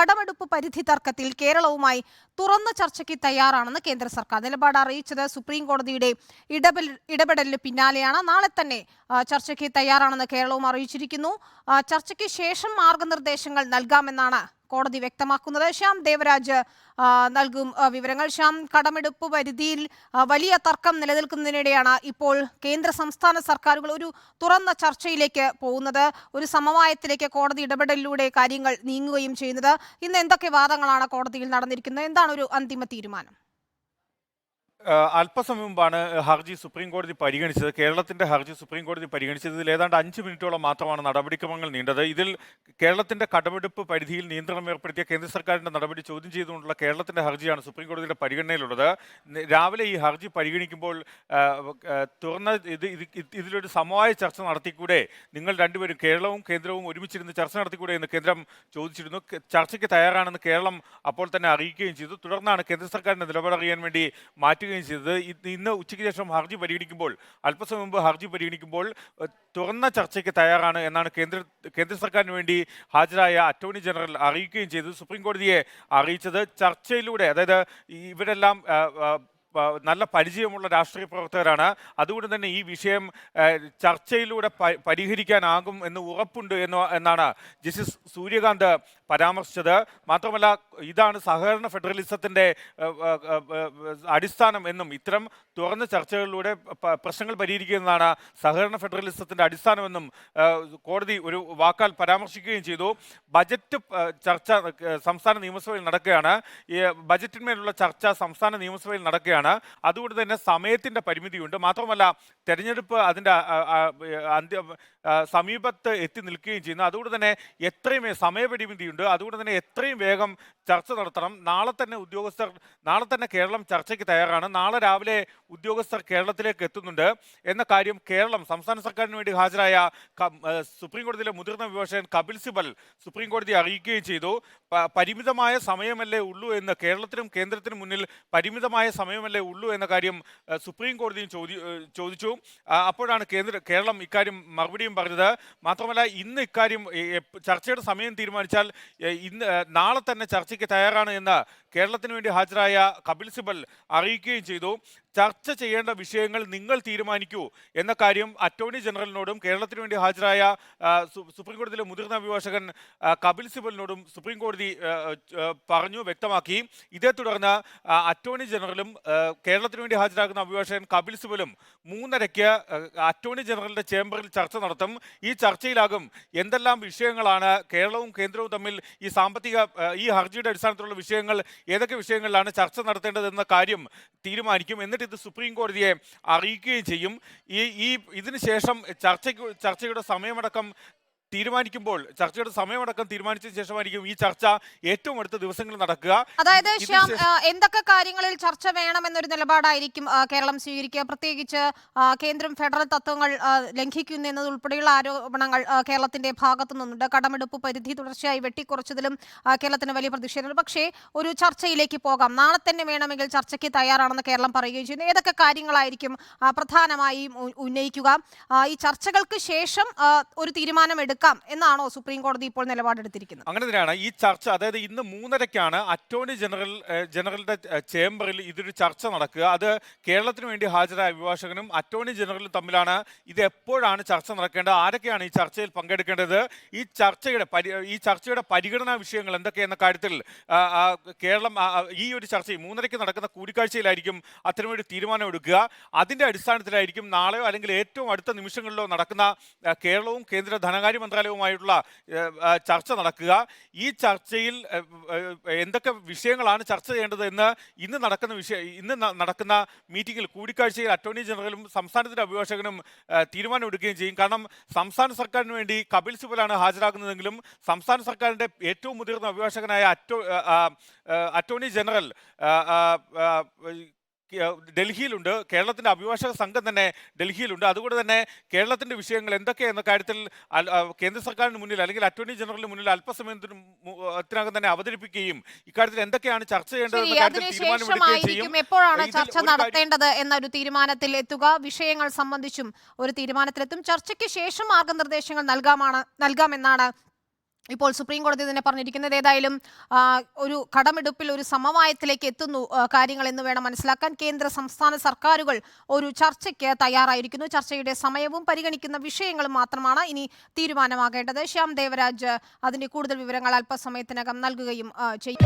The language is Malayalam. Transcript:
കടമെടുപ്പ് പരിധി തർക്കത്തിൽ കേരളവുമായി തുറന്ന ചർച്ചയ്ക്ക് തയ്യാറാണെന്ന് കേന്ദ്ര സർക്കാർ. നിലപാട് അറിയിച്ചത് സുപ്രീം കോടതിയുടെ ഇടപെടലിന് പിന്നാലെയാണ്. നാളെ തന്നെ ചർച്ചയ്ക്ക് തയ്യാറാണെന്ന് കേരളവും അറിയിച്ചിരിക്കുന്നു. ചർച്ചയ്ക്ക് ശേഷം മാർഗനിർദ്ദേശങ്ങൾ നൽകാമെന്നാണ് കോടതി വ്യക്തമാക്കുന്നത്. ശ്യാം ദേവരാജ് നൽകും വിവരങ്ങൾ. ശ്യാം, കടമെടുപ്പ് പരിധിയിൽ വലിയ തർക്കം നിലനിൽക്കുന്നതിനിടെയാണ് ഇപ്പോൾ കേന്ദ്ര സംസ്ഥാന സർക്കാരുകൾ ഒരു തുറന്ന ചർച്ചയിലേക്ക് പോകുന്നത്. ഒരു സമവായത്തിലേക്ക് കോടതി ഇടപെടലിലൂടെ കാര്യങ്ങൾ നീങ്ങുകയും ചെയ്യുന്നത്. ഇന്ന് എന്തൊക്കെ വാദങ്ങളാണ് കോടതിയിൽ നടന്നിരിക്കുന്നത്? എന്താണ് ഒരു അന്തിമ തീരുമാനം? അല്പസമയം മുമ്പാണ് ഹർജി സുപ്രീം കോടതി പരിഗണിച്ചത്. കേരളത്തിന്റെ ഹർജി സുപ്രീം കോടതി പരിഗണിച്ചത്. ഇതിൽ ഏതാണ്ട് 5 മിനിറ്റോളം മാത്രമാണ് നടപടിക്രമങ്ങൾ നീണ്ടത്. ഇതിൽ കേരളത്തിന്റെ കടമെടുപ്പ് പരിധിയിൽ നിയന്ത്രണം ഏർപ്പെടുത്തിയ കേന്ദ്ര സർക്കാരിന്റെ നടപടി ചോദ്യം ചെയ്തുകൊണ്ടുള്ള കേരളത്തിന്റെ ഹർജിയാണ് സുപ്രീം കോടതിയുടെ പരിഗണനയിലുള്ളത്. രാവിലെ ഈ ഹർജി പരിഗണിക്കുമ്പോൾ തുറന്ന ഇതിലൊരു സമവായ ചർച്ച നടത്തിക്കൂടെ, നിങ്ങൾ രണ്ടുപേരും കേരളവും കേന്ദ്രവും ഒരുമിച്ചിരുന്ന് ചർച്ച നടത്തിക്കൂടെ എന്ന് കേന്ദ്രം ചോദിച്ചിരുന്നു. ചർച്ചയ്ക്ക് തയ്യാറാണെന്ന് കേരളം അപ്പോൾ തന്നെ അറിയിക്കുകയും ചെയ്തു. തുടർന്നാണ് കേന്ദ്ര സർക്കാരിന്റെ നിലപാടറിയാൻ വേണ്ടി മാറ്റുകയും ചെയ്തത്. ഇന്ന് ഉച്ചയ്ക്ക് ശേഷം ഹർജി പരിഗണിക്കുമ്പോൾ, അല്പസമയം മുമ്പ് ഹർജി പരിഗണിക്കുമ്പോൾ തുറന്ന ചർച്ചയ്ക്ക് തയ്യാറാണ് എന്നാണ് കേന്ദ്ര സർക്കാരിന് വേണ്ടി ഹാജരായ അറ്റോർണി ജനറൽ അറിയിക്കുകയും ചെയ്തത്. സുപ്രീം കോടതിയെ അറിയിച്ചത് ചർച്ചയിലൂടെ, അതായത് ഇവരെല്ലാം നല്ല പരിചയമുള്ള രാഷ്ട്രീയ പ്രവർത്തകരാണ്. അതുകൊണ്ട് തന്നെ ഈ വിഷയം ചർച്ചയിലൂടെ പരിഹരിക്കാനാകും എന്ന് ഉറപ്പുണ്ട് എന്നാണ് ജസ്റ്റിസ് സൂര്യകാന്ത് പരാമർശിച്ചത്. മാത്രമല്ല, ഇതാണ് സഹകരണ ഫെഡറലിസത്തിന്റെ അടിസ്ഥാനം എന്നും ഇത്തരം തുറന്ന ചർച്ചകളിലൂടെ പ്രശ്നങ്ങൾ പരിഹരിക്കുന്നതാണ് സഹകരണ ഫെഡറലിസത്തിന്റെ അടിസ്ഥാനമെന്നും കോടതി ഒരു വാക്കാൽ പരാമർശിക്കുകയും ചെയ്തു. ബജറ്റ് ചർച്ച സംസ്ഥാന നിയമസഭയിൽ നടക്കുകയാണ്. ബജറ്റിന്മേലുള്ള ചർച്ച സംസ്ഥാന നിയമസഭയിൽ നടക്കുകയാണ്. അതുകൊണ്ട് തന്നെ സമയത്തിന്റെ പരിമിതിയുണ്ട്. മാത്രമല്ല, തെരഞ്ഞെടുപ്പ് അതിന്റെ സമീപത്ത് എത്തി നിൽക്കുകയും ചെയ്യുന്നു. അതുകൊണ്ട് തന്നെ എത്രയും സമയപരിമിതിയുണ്ട്. അതുകൊണ്ട് തന്നെ എത്രയും വേഗം ചർച്ച നടത്തണം. നാളെ തന്നെ കേരളം ചർച്ചയ്ക്ക് തയ്യാറാണ്. നാളെ രാവിലെ ഉദ്യോഗസ്ഥർ കേരളത്തിലേക്ക് എത്തുന്നുണ്ട് എന്ന കാര്യം സംസ്ഥാന സർക്കാരിന് വേണ്ടി ഹാജരായ സുപ്രീം കോടതിയിലെ മുതിർന്ന അഭിഭാഷകൻ കപിൽ സിബൽ സുപ്രീം കോടതിയെ അറിയിക്കുകയും ചെയ്തു. പരിമിതമായ സമയമല്ലേ ഉള്ളൂ എന്ന്, കേരളത്തിനും കേന്ദ്രത്തിനും മുന്നിൽ പരിമിതമായ സമയമല്ലേ ഉള്ളൂ എന്ന കാര്യം സുപ്രീം കോടതിയും ചോദിച്ചു. അപ്പോഴാണ് കേരളം ഇക്കാര്യം മറുപടിയും പറഞ്ഞത്. മാത്രമല്ല, ഇന്ന് ഇക്കാര്യം ചർച്ചയുടെ സമയം തീരുമാനിച്ചാൽ നാളെ തന്നെ ചർച്ചയ്ക്ക് തയ്യാറാണ് എന്ന് കേരളത്തിന് വേണ്ടി ഹാജരായ കപിൽ സിബൽ അറിയിക്കുകയും ചെയ്തു. ചർച്ച ചെയ്യേണ്ട വിഷയങ്ങൾ നിങ്ങൾ തീരുമാനിക്കൂ എന്ന കാര്യം അറ്റോർണി ജനറലിനോടും കേരളത്തിന് വേണ്ടി ഹാജരായ സുപ്രീം കോടതിയിലെ മുതിർന്ന അഭിഭാഷകൻ കപിൽ സിബലിനോടും സുപ്രീം കോടതി വ്യക്തമാക്കി. ഇതേ തുടർന്ന് അറ്റോർണി ജനറലും കേരളത്തിന് വേണ്ടി ഹാജരാകുന്ന അഭിഭാഷകൻ കപിൽ സിബലും 3:30 അറ്റോർണി ജനറലിന്റെ ചേംബറിൽ ചർച്ച നടത്തും. ഈ ചർച്ചയിലാകും എന്തെല്ലാം വിഷയങ്ങളാണ് കേരളവും കേന്ദ്രവും തമ്മിൽ ഈ ഹർജിയുടെ അടിസ്ഥാനത്തിലുള്ള വിഷയങ്ങൾ, ഏതൊക്കെ വിഷയങ്ങളിലാണ് ചർച്ച നടത്തേണ്ടതെന്ന കാര്യം തീരുമാനിക്കും. എന്നിട്ട് ഇത് സുപ്രീം കോടതിയെ അറിയിക്കുകയും ചെയ്യും. ഇതിന് ശേഷം ചർച്ചയുടെ സമയമടക്കം തീരുമാനിച്ച ശേഷമായിരിക്കും ഈ ചർച്ച ഏറ്റവും അടുത്ത ദിവസങ്ങളിൽ നടക്കുക. അതായത് എന്തൊക്കെ കാര്യങ്ങളിൽ ചർച്ച വേണമെന്നൊരു നിലപാടായിരിക്കും കേരളം സ്വീകരിക്കുക? പ്രത്യേകിച്ച് കേന്ദ്രം ഫെഡറൽ തത്വങ്ങൾ ലംഘിക്കുന്നു എന്നതുൾപ്പെടെയുള്ള ആരോപണങ്ങൾ കേരളത്തിന്റെ ഭാഗത്തു നിന്നുണ്ട്. കടമെടുപ്പ് പരിധി തുടർച്ചയായി വെട്ടിക്കുറച്ചതിലും കേരളത്തിന് വലിയ പ്രതിഷേധമുണ്ട്. പക്ഷേ ഒരു ചർച്ചയിലേക്ക് പോകാം. നാളെ തന്നെ വേണമെങ്കിൽ ചർച്ചയ്ക്ക് തയ്യാറാണെന്ന് കേരളം പറയുകയും ചെയ്യുന്നു. ഏതൊക്കെ കാര്യങ്ങളായിരിക്കും പ്രധാനമായും ഉന്നയിക്കുക? ഈ ചർച്ചകൾക്ക് ശേഷം ഒരു തീരുമാനം എടുക്കാം എന്നാണോ സുപ്രീം കോടതി ഇപ്പോൾ നിലപാടെടുത്തിരിക്കുന്നത്? അങ്ങനെ തന്നെയാണ് ഈ ചർച്ച. അതായത് ഇന്ന് 3:30 അറ്റോർണി ജനറലിന്റെ ചേംബറിൽ ഇതൊരു ചർച്ച നടക്കുക. അത് കേരളത്തിന് വേണ്ടി ഹാജരായ അഭിഭാഷകനും അറ്റോർണി ജനറലും തമ്മിലാണ്. ഇത് എപ്പോഴാണ് ചർച്ച നടക്കേണ്ടത്, ആരൊക്കെയാണ് ഈ ചർച്ചയിൽ പങ്കെടുക്കേണ്ടത്, ഈ ചർച്ചയുടെ പരിഗണനാ വിഷയങ്ങൾ എന്തൊക്കെയെന്ന കാര്യത്തിൽ കേരളം ഈ ഒരു ചർച്ചയിൽ 3:30 നടക്കുന്ന കൂടിക്കാഴ്ചയിലായിരിക്കും അത്തരമൊരു തീരുമാനം എടുക്കുക. അതിന്റെ അടിസ്ഥാനത്തിലായിരിക്കും നാളെയോ അല്ലെങ്കിൽ ഏറ്റവും അടുത്ത നിമിഷങ്ങളിലോ നടക്കുന്ന കേരളവും കേന്ദ്ര ധനകാര്യ മന്ത്രാലയവുമായിട്ടുള്ള ചർച്ച നടക്കുക. ഈ ചർച്ചയിൽ എന്തൊക്കെ വിഷയങ്ങളാണ് ചർച്ച ചെയ്യേണ്ടത് എന്ന് ഇന്ന് നടക്കുന്ന മീറ്റിംഗിൽ, കൂടിക്കാഴ്ചയിൽ അറ്റോർണി ജനറലും സംസ്ഥാനത്തിന്റെ അഭിഭാഷകനും തീരുമാനമെടുക്കുകയും ചെയ്യും. കാരണം സംസ്ഥാന സർക്കാരിന് വേണ്ടി കപിൽ സിബലാണ് ഹാജരാകുന്നതെങ്കിലും സംസ്ഥാന സർക്കാരിന്റെ ഏറ്റവും മുതിർന്ന അഭിഭാഷകനായ അറ്റോർണി ജനറൽ ഡൽഹിയിലുണ്ട്. കേരളത്തിന്റെ അഭിഭാഷക സംഘം തന്നെ ഡൽഹിയിലുണ്ട്. അതുകൊണ്ട് തന്നെ കേരളത്തിന്റെ വിഷയങ്ങൾ എന്തൊക്കെയെന്ന കാര്യത്തിൽ കേന്ദ്ര സർക്കാരിന് മുന്നിൽ അല്ലെങ്കിൽ അറ്റോർണി ജനറലിന് മുന്നിൽ അല്പസമയത്തിനകം തന്നെ അവതരിപ്പിക്കുകയും ഇക്കാര്യത്തിൽ എന്തൊക്കെയാണ് ചർച്ച ചെയ്യേണ്ടതെന്ന കാര്യത്തിൽ തീരുമാനമെടുക്കുകയും ചെയ്യും. എപ്പോഴാണ് ചർച്ച നടത്തേണ്ടത് എന്നൊരു തീരുമാനത്തിൽ എത്തുക? വിഷയങ്ങൾ സംബന്ധിച്ചും ഒരു തീരുമാനത്തിലെത്തും. ചർച്ചയ്ക്ക് ശേഷം മാർഗനിർദ്ദേശങ്ങൾ നൽകാമെന്നാണ് ഇപ്പോൾ സുപ്രീം കോടതി തന്നെ പറഞ്ഞിരിക്കുന്നത്. ഏതായാലും ഒരു കടമെടുപ്പിൽ ഒരു സമവായത്തിലേക്ക് എത്തുന്നു കാര്യങ്ങൾ എന്ന് വേണം മനസ്സിലാക്കാൻ. കേന്ദ്ര സംസ്ഥാന സർക്കാരുകൾ ഒരു ചർച്ചയ്ക്ക് തയ്യാറായിരിക്കുന്നു. ചർച്ചയുടെ സമയവും പരിഗണിക്കുന്ന വിഷയങ്ങളും മാത്രമാണ് ഇനി തീരുമാനമാകേണ്ടത്. ശ്യാം ദേവരാജ് അതിന്റെ കൂടുതൽ വിവരങ്ങൾ അല്പസമയത്തിനകം നൽകുകയും ചെയ്യും.